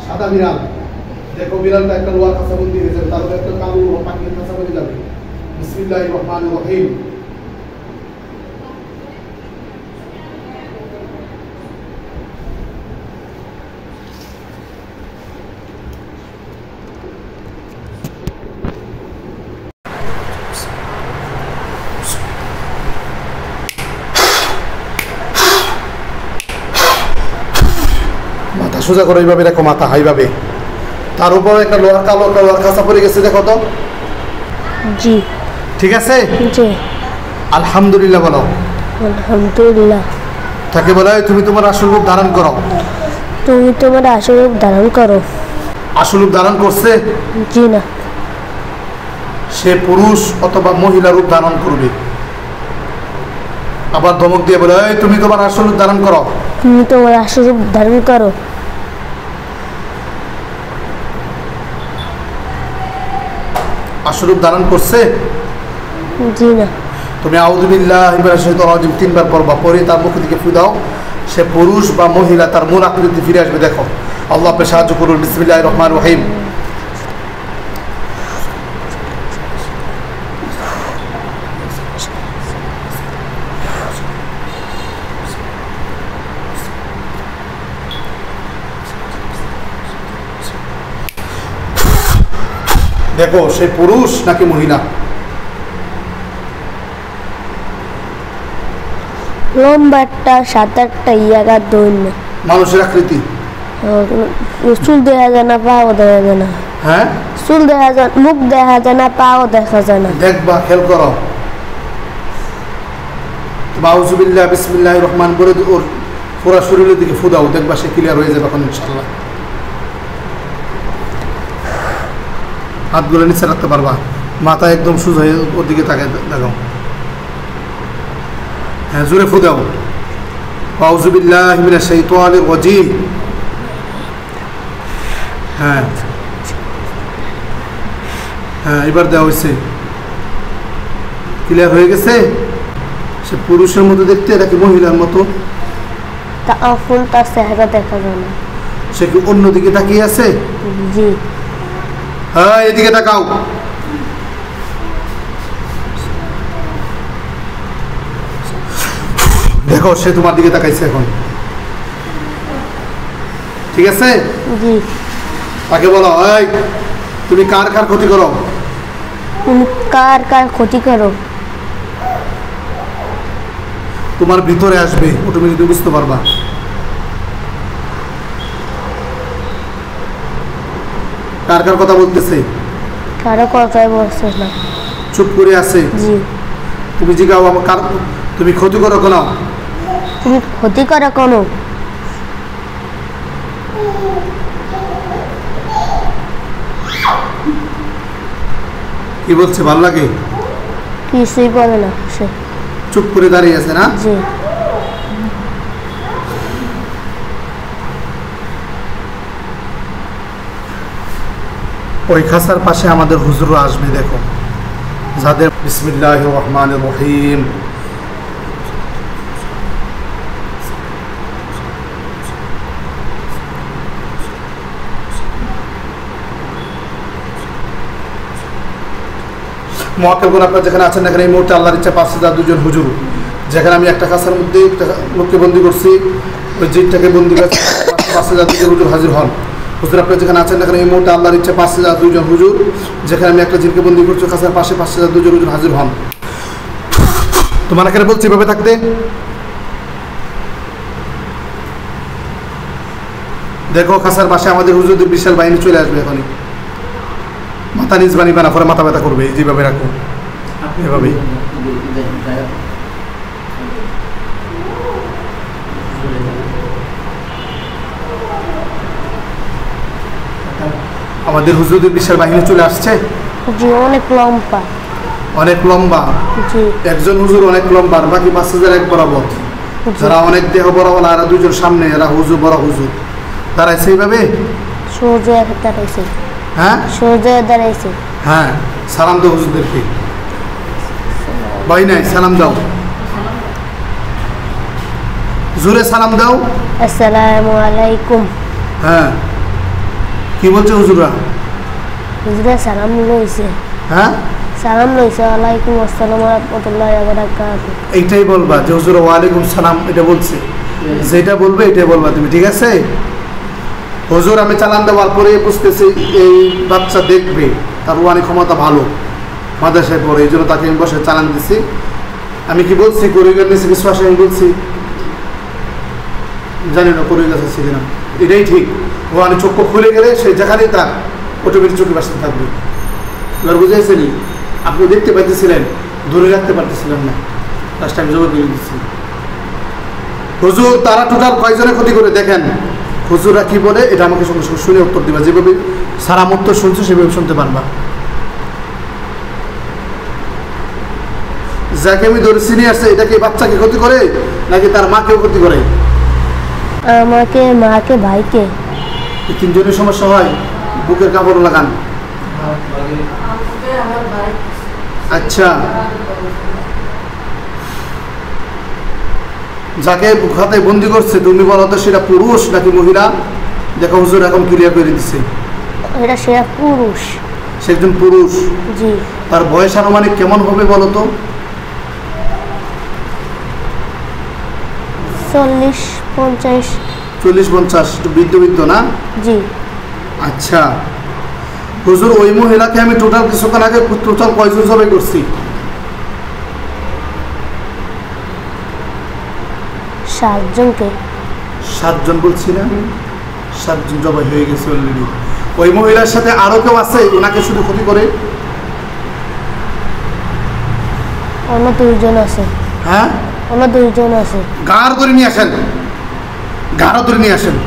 সাদা বিড়াল। দেখো বিড়ালটা একটা লোহার কাঁচা বন্দি হয়েছে, তার উপরে একটা কালো পাখির কাঁচা বন্দি যাবে। বিসমিল্লাহির রহমানির রহিম। মাথা সোজা করে এইভাবে দেখো, মাথা হাইভাবে। তার উপরে একটা লোহার কালো একটা লোহার কাঁচা পড়ে গেছে, দেখো তো। জি ঠিক আছে। জি আলহামদুলিল্লাহ বলো। আলহামদুলিল্লাহ। তাকে বলা হয় তুমি তোমার আসল রূপ ধারণ করো। তুমি তোমার আসল রূপ ধারণ করো। আসল রূপ ধারণ করছে? জি না। সে পুরুষ অথবা মহিলা রূপ ধারণ করবে। আবার ধমক দিয়ে বলে তুমি তোমার আসল রূপ ধারণ করো। তুমি তোমার আসল রূপ ধারণ করো। আসল রূপ ধারণ করছে? জি না। তুমি আউযু বিল্লাহি মিনাশ শাইতানির রাজিম তিনবার পড়বা, পরে তার মুখ থেকে ফু দাও। সে পুরুষ বা মহিলা তার মূল আকৃতি ফিরে আসবে। দেখো আল্লাহ আপনি সাহায্য করুন। বিসমিল্লাহির রহমানির রহিম। দেখো সে পুরুষ নাকি মহিলা? লম্বাটা 7-8টা ইয়াগা দৈন্য। মানুষের আকৃতি। চুল দেখা যায় না, পাও দেখা যায় না। হ্যাঁ, চুল দেখা যায়, মুখ দেখা যায় না, পাও দেখা যায় না। দেখবা, খেয়াল করো। আউযু বিল্লাহি বিসমিল্লাহির রহমান বলে ওর পুরো শরীরের দিকে ফু দাও, দেখবা সে ক্লিয়ার হয়ে যাবে এখন ইনশাআল্লাহ। হাতগুলো নিচে রাখতে পারবা, মাথা একদম সোজা হয়ে ওর দিকে তাকায় দেখো। হ্যাঁ, জোরে ফু দাও। আউযু বিল্লাহি মিনাশ শাইতানির রাজিম। হ্যাঁ হ্যাঁ, এবার দেওয়া হয়েছে, ক্লিয়ার হয়ে গেছে। সে পুরুষের মতো দেখতে নাকি মহিলার মতো? তা ফুল তার চেহারা দেখা যায় না। সে কি অন্যদিকে তাকিয়ে আছে? জি। হ্যাঁ, এদিকে তাকাও। দেখো সে তোমার দিকে তাকাইছে এখন। ঠিক আছে। জি। তাকে বলো এই তুমি কার কার ক্ষতি করো? তুমি কার কার ক্ষতি করো? তোমার ভিতরে আসবে, তুমি যদি বুঝতে পারবা। কার কার কথা বলতেছে? কারো কথাই বলছে না, চুপ করে আছে। জি। তুমি জিগাও আমার কার তুমি ক্ষতি করো কেন? তুমি ক্ষতি করো কেন? কি বলছে ভালো লাগে? কিছুই বলে না, সে চুপ করে দাঁড়িয়ে আছে না? জি। ওই খাসার পাশে আমাদের হুজুরও আসবে, দেখো যাদের। বিসমিল্লাহির রহমানির রহিম। মুআক্কিলগণ আপনারা যেখানে আছেন এখানে এই মুহূর্তে আল্লাহর ইচ্ছা 5,002 হুজুর, যেখানে আমি একটা খাসার মধ্যে একটা লোককে বন্দি করছি, ওই জিনটাকে বন্দি করছি, 5,002 হুজুর হাজির হন। হুজুর আপনারা যেখানে আছেন এখানে এই মুহূর্তে আল্লাহর ইচ্ছা 5,002 হুজুর, যেখানে আমি একটা জিনকে বন্দি করছি খাসার পাশে 5,002 হুজুর হাজির হন। তোমার এখানে বলছি এভাবে থাকতে। দেখো খাসার পাশে আমাদের হুজুরদের বিশাল বাহিনী চলে আসবে এখনই। মাথা নিজ বানিবে না, পরে মাথা ব্যথা করবে। যেভাবে রাখো এভাবেই। আমাদের হুজুরদের বিশাল বাহিনী চলে আসছে। জি, অনেক লম্বা। অনেক লম্বা। জি। একজন হুজুর অনেক লম্বা, বাকি 5,000 এক বরাবর। যারা অনেক দেহ বরাবর, আর দুজন সামনে, এরা হুজুর বড় হুজুর দাঁড়াইছে এইভাবে। সূর্য দাঁড়াইছে। হ্যাঁ, সূর্য দাঁড়াইছে। হ্যাঁ, সালাম দাও হুজুরদেরকে। ভাই নাই, সালাম দাও, জোরে সালাম দাও। আসসালামু আলাইকুম। হ্যাঁ, কি বলছে হুজুরা? হুজুরা সালাম লইছে। হ্যাঁ, সালাম লইছে, ওয়ালাইকুম আসসালাম ওয়া রাহমাতুল্লাহি ওয়া বারাকাতুহু। এইটাই বলবা যে হুজুরা ওয়ালাইকুম সালাম এটা বলছে, যেটা বলবে এটাই বলবা তুমি, ঠিক আছে? হুজুর আমি চালান দেওয়ার পরে বুঝতেছি এই বাচ্চা দেখবে, তার ওয়ানি ক্ষমতা ভালো, মাদ্রাসায় পড়ে, এই জন্য তাকে আমি বসে চালান দিছি। আমি কি বলছি করিগার নিয়েছি কিছু আসে, আমি বলছি জানি না করিগার আছে কিনা, এটাই ঠিক। ওয়ানি চক্ষু খুলে গেলে সে যেখানেই তার অটোমেটিক চোখে বাঁচতে থাকবে। এবার বুঝাইছেন, আপনি দেখতে পাইতেছিলেন, ধরে রাখতে পারতেছিলেন না, লাস্ট টাইম জোর দিয়ে দিচ্ছি। হুজুর তারা টোটাল কয়জনের ক্ষতি করে দেখেন, হুজুরা কি বলে এটা আমাকে সঙ্গে সঙ্গে শুনে উত্তর দিবা, যেভাবে সারা উত্তর শুনছো সেভাবে শুনতে পারবা। যাকে আমি ধরে চিনি আসছে, এটা কি বাচ্চাকে ক্ষতি করে নাকি তার মাকেও ক্ষতি করে? আমাকে, মাকে, ভাইকে। এই তিনজনের সমস্যা হয়, বুকের কাপড় লাগান। আচ্ছা, যাকে খাতে বন্দি করছে তুমি বলো তো সেটা পুরুষ নাকি মহিলা? দেখো হুজুর এখন ক্লিয়ার করে দিচ্ছে, এটা সেটা পুরুষ। সে একজন পুরুষ। জি। তার বয়স আনুমানিক কেমন হবে বলো তো? 40-50। 40-50, একটু বৃদ্ধ বৃদ্ধ না? জি। আচ্ছা হুজুর, ওই মহিলাকে আমি টোটাল কিছুক্ষণ আগে টোটাল কয়জন জবাই করছি? 7 জনকে। 7 জন বলছি না? 7 জন জবাই হয়ে গেছে অলরেডি। ওই মহিলার সাথে আরো কেউ আছে ওনাকে শুধু ক্ষতি করে? অন্য 2 জন আছে। হ্যাঁ, অন্য 2 জন আছে। গাড় ধরে নিয়ে আসেন, গাড় ধরে নিয়ে আসেন।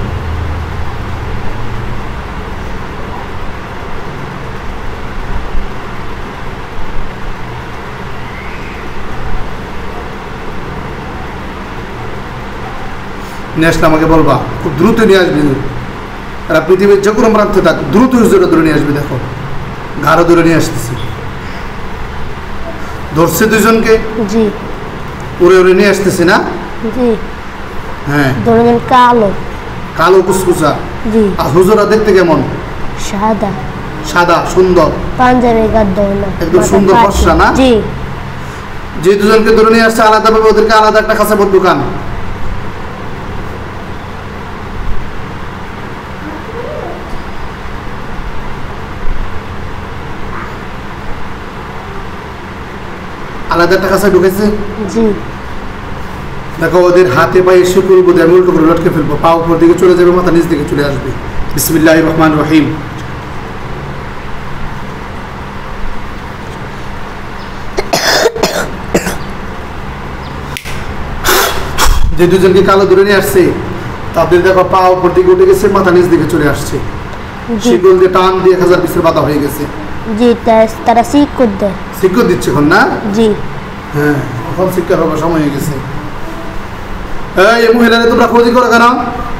নেক্সট আমাকে বলবা, খুব দ্রুত নিয়ে আসবি, এরা পৃথিবীর যে কোনো প্রান্তে থাক, দ্রুত হুজুরে ধরে নিয়ে আসবি। দেখো গাড় ধরে নিয়ে আসতেছি, ধরছে 2 জনকে, জি। উড়ে উড়ে নিয়ে আসতেছি না? জি। হ্যাঁ, ধরুন কালো। কালো কুচকুচা। জি। আর হুজুরা দেখতে কেমন? সাদা। সাদা, সুন্দর, পাঞ্জাবি গাদ্দ না, একদম সুন্দর ফর্সা না? জি। যে 2 জনকে ধরে নিয়ে আসছে আলাদাভাবে, ওদেরকে আলাদা একটা কাঁচাপড় দোকান। আলাদা একটা কাঁচা ঢুকেছে। জি। দেখো ওদের হাতে পায়ে শুকুর বোধ আমি উল্টো করে লটকে ফেলবো, পা উপর দিকে চলে যাবে, মাথা নিচ দিকে চলে আসবে। বিসমিল্লাহির রহমানির রহিম। যে 2 জনকে কালো ধরে নিয়ে আসছে তাদের দেখো পা উপর দিকে উঠে গেছে, মাথা নিচ দিকে চলে আসছে, জি। শিকল দিয়ে টান দিয়ে 1000 পিসের বাধা হয়ে গেছে। জি, তারা শিখ করে দেয়। শিক্ষা দিচ্ছে এখন না? জি। হ্যাঁ, এখন শিক্ষার হবার সময় হয়ে গেছে। এই মহিলারা তোমরা খোঁজি করো কেন?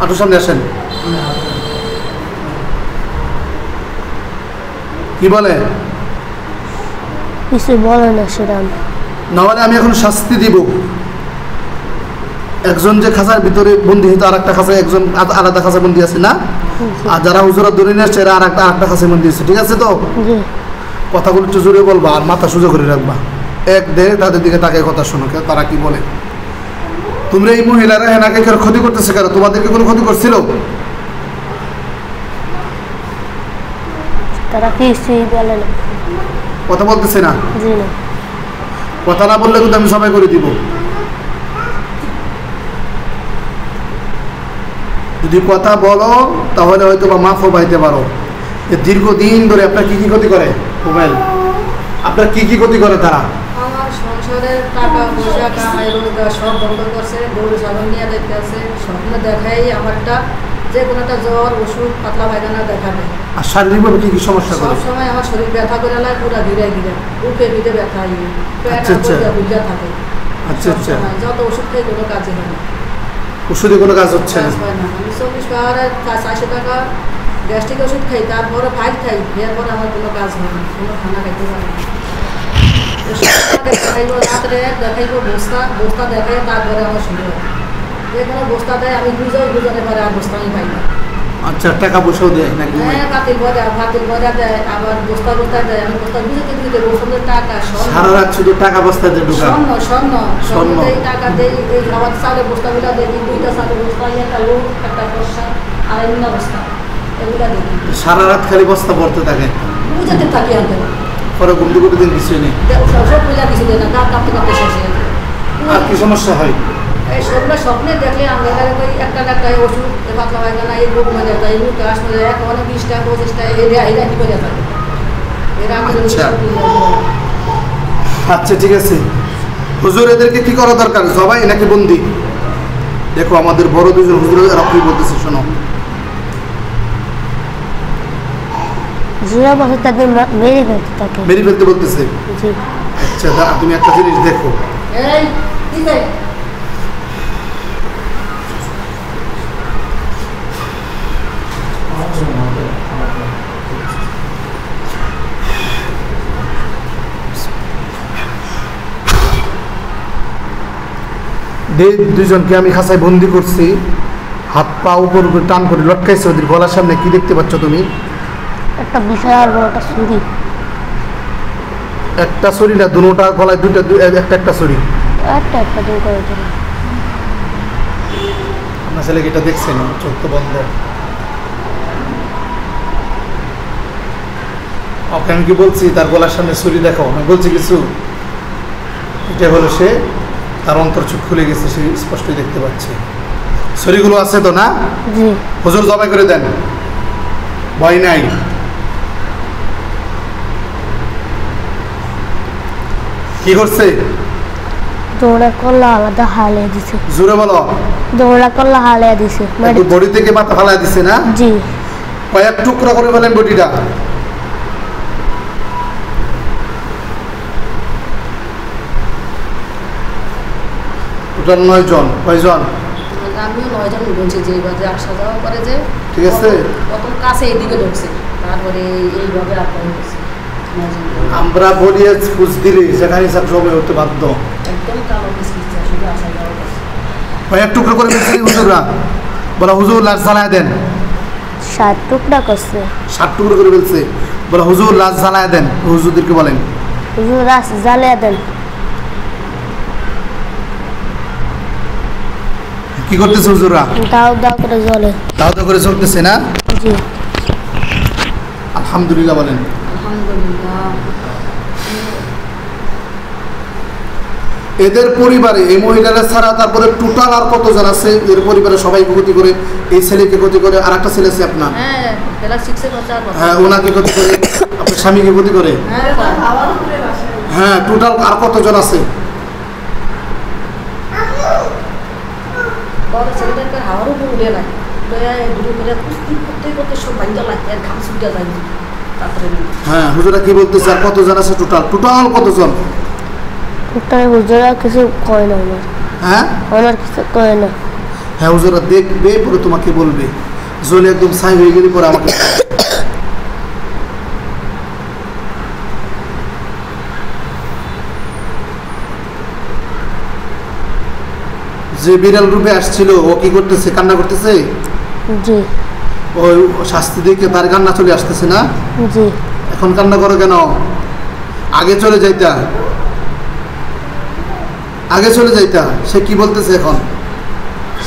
আটু সামনে আসেন। কি বলে? কিছু বলে না সেটা। নাহলে আমি এখন শাস্তি দিব। একজন যে খাঁচার ভিতরে বন্দি হইতো, আর একটা খাঁচায় একজন আলাদা খাঁচা বন্দি আছে না? আর যারা হুজুরা ধরে নিয়ে আসছে এরা আর একটা খাঁচায় বন্দি আছে, ঠিক আছে তো? জি। কথাগুলো একটু জোরে বলবা আর মাথা সোজা করে রাখবা। এক দেড় তাদের দিকে তাকে কথা শোনো, তারা কি বলে। তোমরা এই মহিলারা হেনাকে ক্ষতি করতেছে কেন? তোমাদেরকে কোনো ক্ষতি করছিল? তারা কিছুই বলে না। কথা বলতেছে না? জি না। কথা না বললে কিন্তু আমি সবাই করে দিব। যদি কথা বলো তাহলে হয়তো বা মাফও পাইতে পারো। দীর্ঘদিন ধরে আপনার কি কি ক্ষতি করে মোবাইল? আপনার কি কি ক্ষতি করে তারা? আমার সংসারের টাকা পয়সা কামাই রোজগার সব বন্ধ করছে, গরু ছাগল নিয়ে দেখতে আছে, স্বপ্ন দেখাই আমারটা যে কোনো একটা জ্বর ওষুধ পাতলা পায়খানা দেখাবে। আর শারীরিকভাবে কি কি সমস্যা করে? সব সময় আমার শরীর ব্যথা করে লাগে, পুরা ঘিরে ঘিরে বুকে পিঠে ব্যথা আচ্ছা, আচ্ছা। বুঝা থাকে। আচ্ছা আচ্ছা, সবসময় যত ওষুধ খাই কোনো কাজে হয় না, ওষুধে কোনো কাজ হচ্ছে না? কাজ হয় না। আমি 24 পাহাড়ে 400 টাকা গ্যাস্ট্রিক ওষুধ খাই, তারপরে ফাইল খাই, এরপর আমার কোনো কাজ হয় না, কোনো খানা খাইতে পারি না। দেখাইব রাত্রে, দেখাইব বস্তা বস্তা দেখাই, তারপরে আমার শুরু হয়। যে কোনো বস্তা দেয় আমি বুঝাতে পারে, আর বস্তা আমি পাই না। আচ্ছা, টাকা পয়সাও দেয় নাকি? হ্যাঁ, পাতিল বজা দেয়, আবার বস্তা দেয়। আমি বস্তা বুঝতে ওষুধের টাকা সারা রাত শুধু টাকা বস্তা দিয়ে ঢোকা? স্বর্ণ এই টাকা দেয়, এই খাবার চালের বস্তাগুলো দেয়, 2টা চালের বস্তা, একটা লোক, একটা বস্তা, আর এমনি বস্তা, এগুলা দেয়। সারা রাত খালি বস্তা ভরতে থাকে? বুঝাতে থাকি আনতে পরে ঘুমতে ঘুরতে দিন কিছুই নেই? সব পূজা কিছু দেয় না, দাঁত কাঁপতে কাঁপতে শেষ হয়ে যায়। আর কি সমস্যা হয়? এই সবগুলো স্বপ্নে দেখলে আমরা একটা ওষুধ পাতলা হয় না, এই রোগ মজা যায়, এই রোগ কাশ মজা যায়, এখন 20টা 25টা এরা কি করে থাকে এরা। আচ্ছা ঠিক আছে হুজুর, এদেরকে কি করা দরকার, জবাই নাকি বন্দি? দেখো আমাদের বড় দুজন হুজুর এরা কি বলতেছে শোনো। জোড়া বছর তাদের মেরে ফেলতে থাকে। মেরে ফেলতে বলতেছে? জি। আচ্ছা তুমি একটা জিনিস দেখো, এই কি যায় দুজনকে আমি খাঁচায় বন্দি করছি, হাত পা উপর উপর টান করে লটকাইছে ওদের গলার সামনে। কি দেখতে পাচ্ছ তুমি? একটা বিশাল বড় একটা ছুরি। একটা ছুরি না, দুটোটা গলায় দুইটা একটা ছুরি। একটা দিন করে দিল। আপনার ছেলেকে এটা দেখছেন, চোখ তো বন্ধ। ওকে আমি কি বলছি তার গলার সামনে ছুরি দেখো? আমি বলছি কিছু? এটা হলো সে, তার অন্তর চোখ খুলে গেছে, সে স্পষ্টই দেখতে পাচ্ছে। ছুরিগুলো আছে তো না? জি। হুজুর জবাই করে দেন, ভয় নাই। কি করছে? দৌড়া করলা আলাদা হালিয়ে দিছে। জোরে বলো। দৌড়া করলা হালিয়ে দিছে, একটু বডি থেকে মাথা ফালাই দিছে না? জি। কয়েক টুকরা করে ফেলেন বডিটা। টোটাল 9 জন। কয়জন? আমিও 9 জন বলছি, যে এইভাবে আসা যাওয়া করে যে, ঠিক আছে। প্রথম কাছে এদিকে ঢুকছে, তারপরে এইভাবে আপনার হচ্ছে। আমরা বলি ফুস দিলে সেখানে সব সময় হতে বাধ্য। একদম কালো মিষ্টি শুধু আসা যাওয়া করছে। কয়েক টুকরো করে ফেলছে হুজুররা। বলা হুজুর লাশ জ্বালায় দেন। 7 টুকরা করছে। 7 টুকরো করে ফেলছে। বলা হুজুর লাশ জ্বালায় দেন। হুজুরদেরকে বলেন হুজুর লাশ জ্বালিয়ে দেন। কি করতেছে হুজুররা? দাও দাও করে জ্বলে। দাও দাও করে চলতেছে না? জি। আলহামদুলিল্লাহ বলেন। আলহামদুলিল্লাহ। এদের পরিবারে এই মহিলারা ছাড়া তারপরে টোটাল আর কতজন আছে? এর পরিবারে সবাই ক্ষতি করে, এই ছেলেকে ক্ষতি করে, আর একটা ছেলে আছে আপনার, হ্যাঁ ক্লাস 6-এ বাচ্চা। হ্যাঁ ওনাকে ক্ষতি করে, আপনার স্বামীকে ক্ষতি করে। হ্যাঁ টোটাল আর কতজন আছে? বড় ছেলেটাকে হাওয়ার উপর উঠে নাই, দুটো করে কুস্তি করতে করতে সব ভাঙতে লাগে, আর ঘাম ছুটে যায় তারপরে। হ্যাঁ হুজুরা কি বলতেছে, আর কতজন আছে টোটাল? টোটাল কতজন? টোটাল হুজুরা কিছু কয় না আমার। হ্যাঁ আমার কিছু কয় না। হ্যাঁ হুজুরা দেখবে, পরে তোমাকে বলবে। জলে একদম ছাই হয়ে গেলে পরে আমাকে যে বিড়াল রূপে আসছিল ও কি করতেছে? কান্না করতেছে? জি। ওই শাস্তি দেখে তার কান্না চলে আসতেছে না? জি। এখন কান্না করো কেন? আগে চলে যাইতা, আগে চলে যাইতা। সে কি বলতেছে এখন?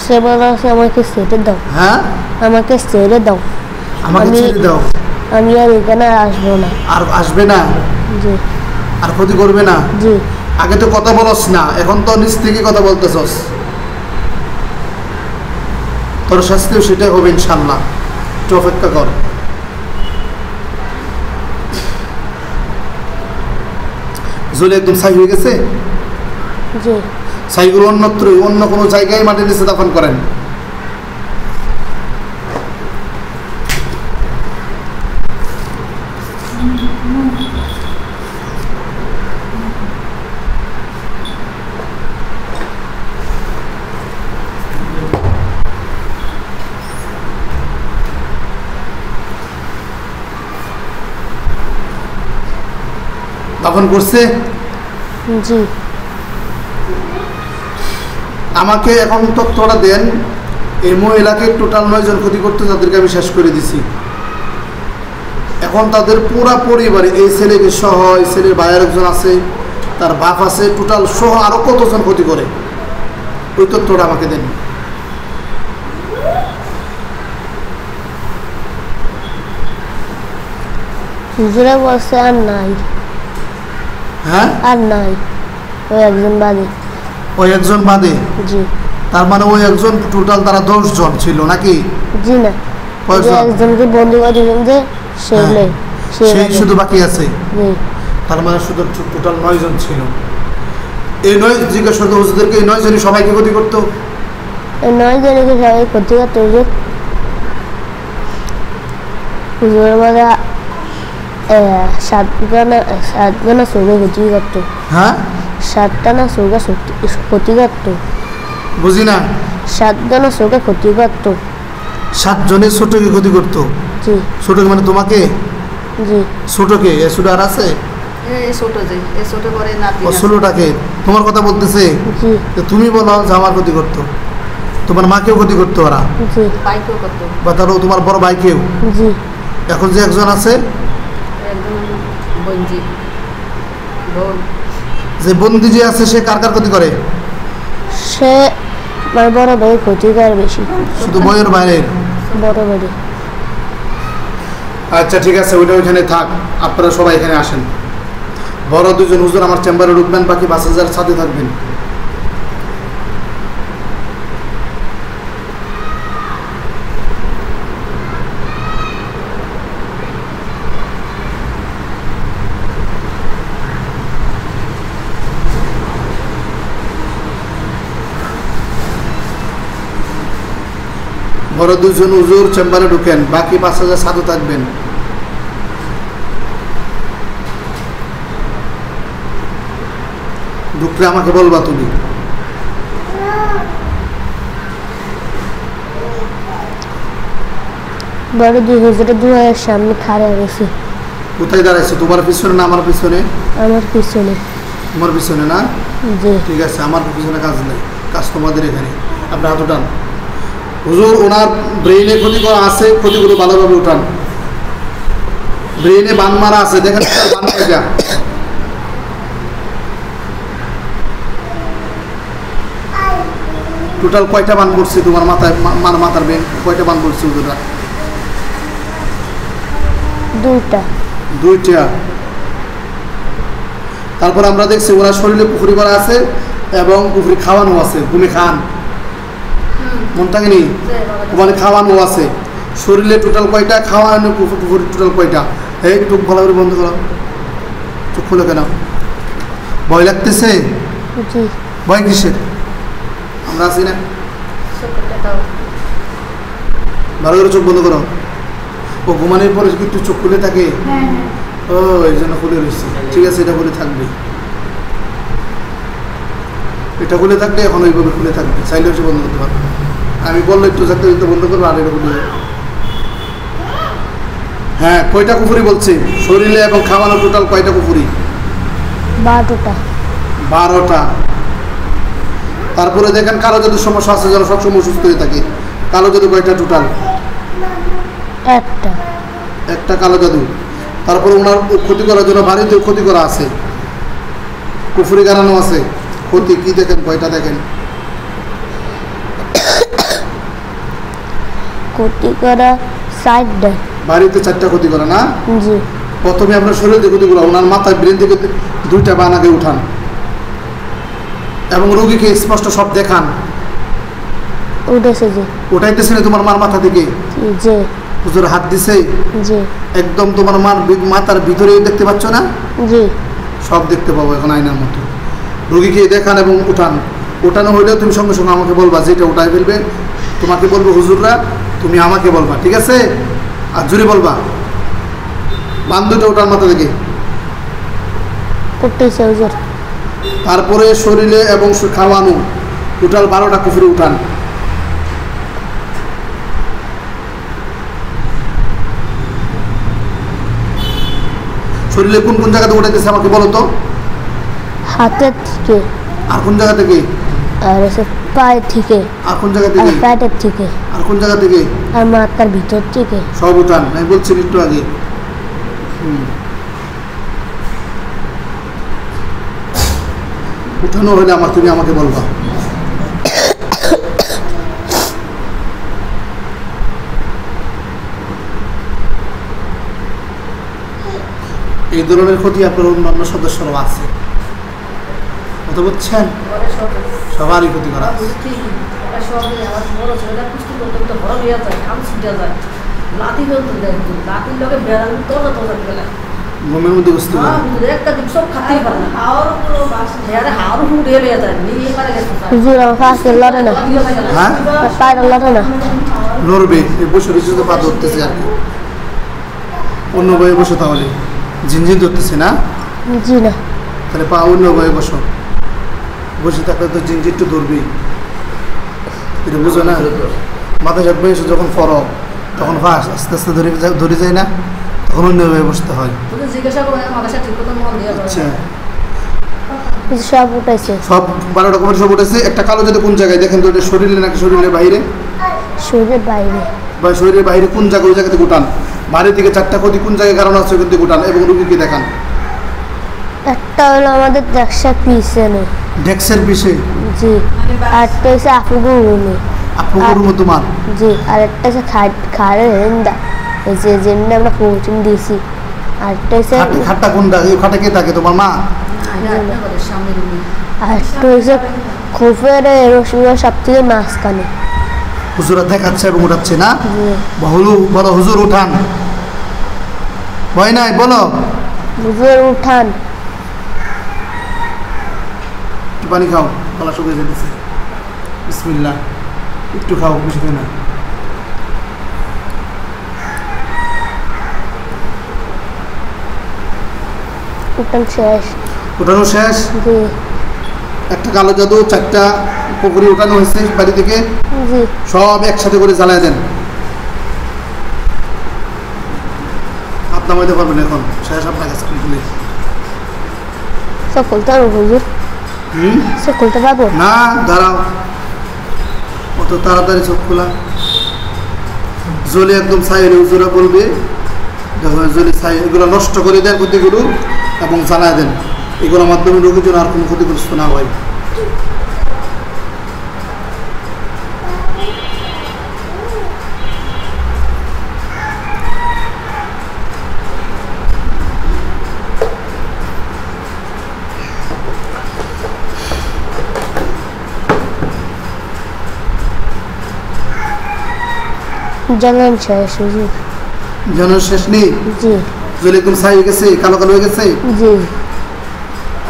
সে বলছে আমাকে ছেড়ে দাও। হ্যাঁ আমাকে ছেড়ে দাও। আমাকে ছেড়ে দাও। আমি আর এখানে আসবো না। আর আসবে না? জি। আর ক্ষতি করবে না? জি। আগে তো কথা বলস না, এখন তো নিজ থেকে কথা বলতেছস। তোর শাস্তিও সেটাই হবে ইনশাল্লাহ, একটু অপেক্ষা কর। জলে একদম ছাই হয়ে গেছে? জি। ছাইগুলো অন্যত্র অন্য কোনো জায়গায় মাটির নিচে দাফন করেন। দাফন করছে? জি। আমাকে এখন তথ্যটা দেন, এই মহিলাকে টোটাল 9 জন ক্ষতি করতে, তাদেরকে আমি শেষ করে দিছি। এখন তাদের পুরা পরিবারে, এই ছেলেকে সহ, এই ছেলের ভাইয়ের একজন আছে, তার বাপ আছে, টোটাল সহ আরো কতজন ক্ষতি করে, ওই তথ্যটা আমাকে দেন। হুজুরে বলছে আর নাই। হ্যাঁ, আর নাই, ওই একজন বাদে। ওই একজন বাদে? জি। তার মানে ওই একজন, টোটাল তারা 10 জন ছিল নাকি? জি না, একজনকে বন্দি করে দিলেন যে সেই শুধু বাকি আছে। জি। তার মানে শুধু টোটাল 9 জন ছিল। এই 9 জিজ্ঞাসা করতে হুজুরদেরকে, এই 9 জনই সবাইকে ক্ষতি করতো? এই 9 জনকে সবাই ক্ষতি করতো। হুজুরের মধ্যে 7 না চৌকে ক্ষতি করতো। হ্যাঁ, 7টা না চৌকা ক্ষতি করতো। বুঝি না। 7 না চৌকা ক্ষতি করতো। 7 জনের ছোটকে ক্ষতি করতো? জি। ছোটকে মানে তোমাকে? জি। ছোটকে? এ ছোট আর আছে? ষোলোটাকে তোমার কথা বলতেছে? তুমি বলো যে আমার ক্ষতি করতো, তোমার মাকেও ক্ষতি করতো ওরা? বা তারও তোমার বড় ভাইকেও? এখন যে একজন আছে, যে বন্দি যে আছে, সে কার কার ক্ষতি করে? সে বড় ভাই ক্ষতি করে বেশি। শুধু বইয়ের বাইরে? বড় ভাই। আচ্ছা ঠিক আছে, ওইটা ওইখানে থাক, আপনারা সবাই এখানে আসেন। বড় 2 জন হুজুর আমার চেম্বারে ঢুকবেন, বাকি 5000 সাথে থাকবেন। বড় 2 জন হুজুর চেম্বারে ঢুকেন, বাকি 5000 সাথে থাকবেন। ঢুকলে আমাকে বলবা তুমি। বড় 2 হুজুরের দুয়ারের সামনে খাড়া গেছে। কোথায় দাঁড়াইছো? তোমার পিছনে না আমার পিছনে? আমার পিছনে। তোমার পিছনে না? জি। ঠিক আছে, আমার পিছনে কাজ নেই, কাজ তোমাদের এখানে। আপনি হাত উঠান। হুজুর, ওনার ব্রেইনে ক্ষতি করা আছে, ক্ষতিগুলো ভালোভাবে উঠান। ব্রেইনে বান মারা আছে, দেখেন বান কয়টা? টোটাল কয়টা বান পড়ছে তোমার মাথায়? মাথার ব্রেন কয়টা বান পড়ছে হুজুররা? 2টা। তারপর আমরা দেখছি ওরা শরীরে পুকুরি করা আছে এবং পুকুরি খাওয়ানো আছে, ঘুমে খান, মন থাকেনি? ওখানে খাওয়ানো আছে। শরীরে টোটাল কয়টা? খাওয়ানো পুকুরি টোটাল কয়টা? এই চোখ ভালো করে বন্ধ করো, চোখ খুলে কেন? ভয় লাগতেছে? ভয় কিসের? আমরা আছি না? ভালো করে চোখ বন্ধ করো। ও ঘুমানোর পরে একটু চোখ খুলে থাকে? ও, এই জন্য খুলে রয়েছে। ঠিক আছে, এটা খুলে থাকবে, এটা খুলে থাকবে, এখন ওইভাবে খুলে থাকবে, চাইলে হচ্ছে বন্ধ করতে পারবে। আমি বললে একটু থাকতে বন্ধ করবো, আর এটা খুলে। হ্যাঁ, কয়টা কুফুরি বলছে? শরীরে এবং খাওয়ানো টোটাল কয়টা কুফুরি? 12টা। তারপরে দেখেন কালো জাদুর সমস্যা আছে, যেন সবসময় সুস্থ হয়ে থাকে। কালো জাদু কয়টা টোটাল? একটা কালো জাদু। তারপরে ওনার ক্ষতি করার জন্য বাড়িতেও ক্ষতি করা আছে, কুফুরি গাড়ানো আছে। ক্ষতি কি দেখেন? কয়টা দেখেন? ক্ষতি করা 4টা। বাড়িতে 4টা ক্ষতি করা না? জি। প্রথমে আপনার শরীরে ক্ষতি করা, ওনার মাথায় ব্রেন থেকে 2টা বান আগে উঠান এবং রোগীকে স্পষ্ট সব দেখান। উঠেছে জি। উঠাইতেছে না তোমার মার মাথা থেকে? জি। হুজুর হাত দিছে? জি। একদম তোমার মার মাথার ভিতরে দেখতে পাচ্ছ না? জি। সব দেখতে পাবো এখন আয়নার মতো। রোগীকে দেখান এবং উঠান। উঠানো হইলেও তুমি সঙ্গে সঙ্গে আমাকে বলবা, যেটা উঠাই ফেলবে তোমাকে বলবো হুজুররা, তুমি আমাকে বলবা, ঠিক আছে? আর জোরে বলবা। বান 2টা উঠান মাথা থেকে। উঠেছে হুজুর। তারপরে শরীরে এবং খাওয়ানো টোটাল 12টা কুফুরি উঠান। শরীরে কোন কোন জায়গাতে উঠাইতেছে আমাকে বলো তো? হাতের থেকে। আর কোন জায়গা থেকে? আর পায়ের থেকে আর কোন জায়গা আর থেকে? পেটের থেকে আর কোন জায়গা থেকে? আর মাথার ভিতর থেকে। সব উঠান, আমি বলছি একটু আগে। উঠানো হলে তুমি আমাকে বলবা। এই ধরনের ক্ষতি আপনার অন্যান্য সদস্যরাও আছে, কথা বলছেন? সবারই ক্ষতি করা আছে। ঘুমের মধ্যে বুঝতে পারে। হুজুর আমার পাশে লড়ে না, হ্যাঁ পায়ের লড়ে না। লড়বে, এই বসে রয়েছে তো পা ধরতেছে আর কি। অন্য বয়ে বসো, তাহলে ঝিনঝিন ধরতেছে না? জি না। তাহলে পা অন্য বয়ে বসো, বসে থাকলে তো ঝিনঝিন তো ধরবেই, এটা বুঝো না? মাথা চাপবে এসে যখন ফর তখন পা আস্তে আস্তে ধরে যায় না, তখন অন্য বয়ে বসতে হয়। আচ্ছা, সব উঠাইছে, সব 12 রকমের সব উঠেছে। একটা কালো জাদু কোন জায়গায় দেখেন তো? এটা শরীরে নাকি শরীরের বাইরে? শরীরের বাইরে। বা শরীরের বাইরে কোন জায়গায়? ওই জায়গাতে গোটান। বাইরের দিকে 4টা ক্ষতি কোন জায়গায় কারণ আছে কিন্তু গোটান, এবং রুগীকে দেখান। একটা হলো আমাদের ডেক্সের পিছনে। ডেক্সের পিছে? জি। আরেকটা হচ্ছে আপুগুর রুমে। আপুগুর রুমে তোমার? জি। আরেকটা হচ্ছে খাড়ের হেন্দা, এই যে যেমনি আমরা পৌঁছন দিয়েছি। আরেকটা হচ্ছে খাটটা কোনটা? এই খাটে কে থাকে? তোমার মা? আরেকটা হচ্ছে খোপের রসুনের সব থেকে মাঝখানে। হুজুরা দেখাচ্ছে এবং উঠাচ্ছে না? জি। বলো হুজুর উঠান, ভয় নাই, বলো হুজুর উঠান। একটু পানি খাও, গলা শুকিয়ে যেতেছে। বিসমিল্লাহ, একটু খাও, বেশি খাই না। উঠান শেষ। উঠানো শেষ? জি। একটা কালো জাদু 4টা পুকুরি উঠানো হয়েছে বাড়ি থেকে, জি। সব একসাথে করে জ্বালায় দেন। হাত নামাইতে পারবেন এখন, শেষ আপনার কাছে খুলে। সব খুলতে পারবো হুজুর? সব খুলতে পারবো না, দাঁড়াও, অত তাড়াতাড়ি চোখ খোলা। জলে একদম ছাইলে হুজুরা বলবে, দেখো জলে ছাই, এগুলো নষ্ট করে দেন ক্ষতিগুলো এবং জ্বালায় দেন। এগুলোর মাধ্যমে রোগীর জন্য আর কোনো ক্ষতিগ্রস্ত না হয়। জানান শেষ হুজুর। জানার শেষ নেই? জি। জলে একদম ছাই হয়ে গেছে, কালো কালো হয়ে গেছে? জি।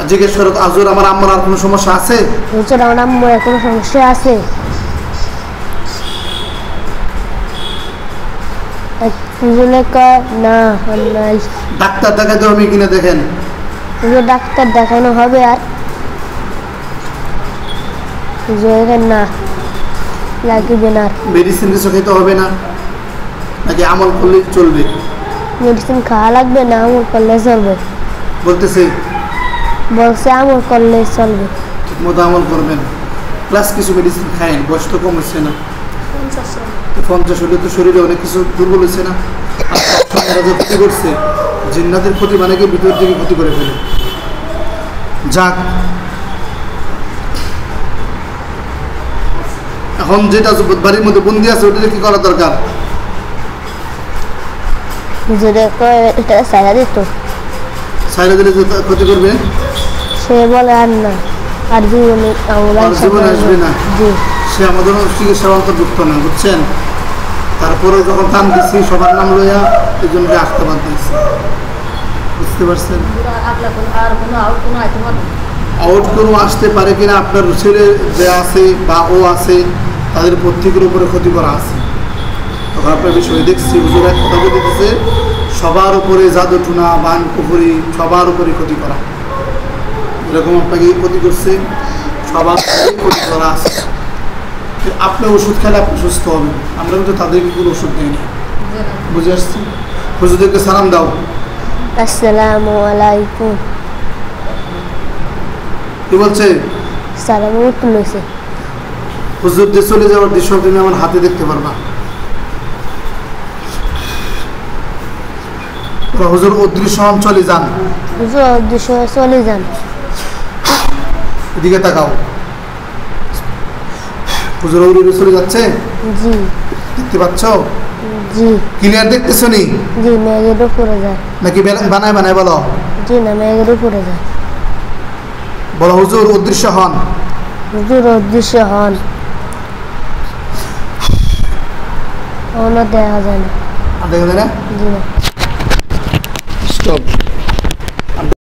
জিজ্ঞেস করো, আজুর আমার আম্মার আর কোনো সমস্যা আছে? হুজুর আমার আম্মার কোনো সমস্যা আছে? হুজুরে কয় না, নাই। ডাক্তার দেখাতে হবে কিনা দেখেন। হুজুর ডাক্তার দেখানো হবে আর? হুজুর না, লাগবে না। মেডিসিন কিছু খেতে হবে না নাকি আমল করলেই চলবে? মেডিসিন খাওয়া লাগবে না, আমল করলে চলবে। বলতেছে বলছে আমল করলে চলবে। ঠিক মতো আমল করবেন, প্লাস কিছু মেডিসিন খায়েন। বয়স তো কম হচ্ছে না, 50 হলে তো শরীরে অনেক কিছু দুর্বল হচ্ছে না। ক্ষতি করছে, জিন্নাতের ক্ষতি মানে কি ভিতর থেকে ক্ষতি করে ফেলে। যাক, এখন যেটা বাড়ির মধ্যে বন্দি আছে ওটা কি করা দরকার? হুজুরে কয় এটা সারা দিত। সাইরা দিলে যে ক্ষতি করবে? সে বলে আর না, আর জীবনে জীবন আসবে না। জি। সে আমাদের চিকিৎসার অন্তর্ভুক্ত না, বুঝছেন? তারপরে যখন দাম দিচ্ছি সবার নাম লইয়া এই জন্য আসতে বাদ দিয়েছি, বুঝতে পারছেন? আউট কোনো আসতে পারে কিনা, আপনার ছেলে যে আছে বা ও আছে তাদের প্রত্যেকের উপরে ক্ষতি করা আছে। তখন আপনার বিষয়ে দেখছি হুজুর এক কথা বলতেছে, সবার উপরে জাদু টুনা বান পুকুরি সবার উপরে ক্ষতি করা। এরকম আপনাকে ক্ষতি করছে, সবার ক্ষতি করা আছে। আপনি ওষুধ খেলে আপনি সুস্থ হবেন, আমরা কিন্তু তাদেরকে কোনো ওষুধ দিই না, বুঝে আসছি? হুজুরদেরকে সালাম দাও। আসসালামু আলাইকুম। কি বলছে? সালাম তুলেছে। হুজুরদের চলে যাওয়ার দৃশ্য তুমি আমার হাতে দেখতে পারবা। হুজুর অদৃশ্য হন, চলে যান। হুজুর অদৃশ্য হয়ে চলে যান। এদিকে তাকাও। হুজুর উড়ে চলে যাচ্ছে। জি। দেখতে পাচ্ছ? জি। ক্লিয়ার দেখতেছ নি? জি, মেঘের উপরে যায়। নাকি বানায় বানায় বলো? জি না, মেঘের উপরে যায়। বলো হুজুর অদৃশ্য হন। হুজুর অদৃশ্য হন। ওনার দেখা যায় না। আর দেখা যায় না? জি না। স্টপ।